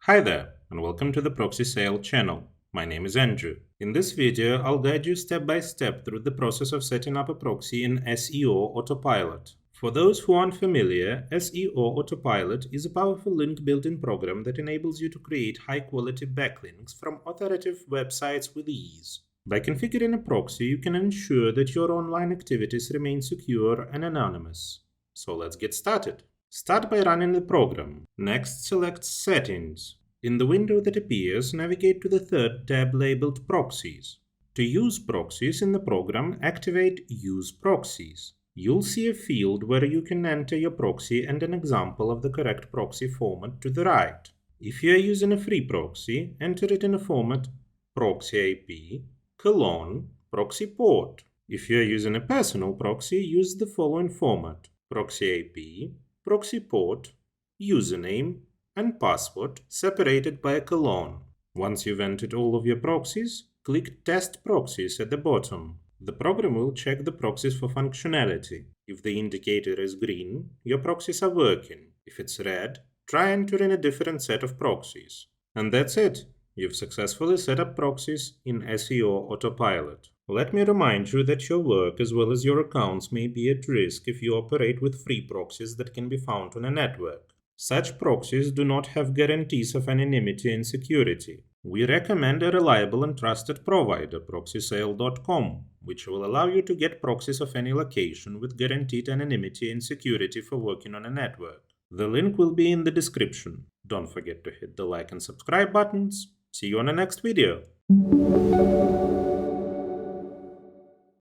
Hi there, and welcome to the Proxy Sale channel. My name is Andrew. In this video, I'll guide you step by step through the process of setting up a proxy in SEO Autopilot. For those who aren't familiar, SEO Autopilot is a powerful link building program that enables you to create high-quality backlinks from authoritative websites with ease. By configuring a proxy, you can ensure that your online activities remain secure and anonymous. So let's get started. Start by running the program. Next, select Settings. In the window that appears, navigate to the third tab labeled Proxies. To use proxies in the program, activate Use Proxies. You'll see a field where you can enter your proxy and an example of the correct proxy format to the right. If you are using a free proxy, enter it in a format proxy IP, proxy port. If you are using a personal proxy, use the following format: proxy IP, proxy port, username, and password separated by a colon. Once you've entered all of your proxies, click Test Proxies at the bottom. The program will check the proxies for functionality. If the indicator is green, your proxies are working. If it's red, try entering a different set of proxies. And that's it. You've successfully set up proxies in SEO Autopilot. Let me remind you that your work as well as your accounts may be at risk if you operate with free proxies that can be found on a network. Such proxies do not have guarantees of anonymity and security. We recommend a reliable and trusted provider, proxysale.com, which will allow you to get proxies of any location with guaranteed anonymity and security for working on a network. The link will be in the description. Don't forget to hit the like and subscribe buttons. See you on the next video.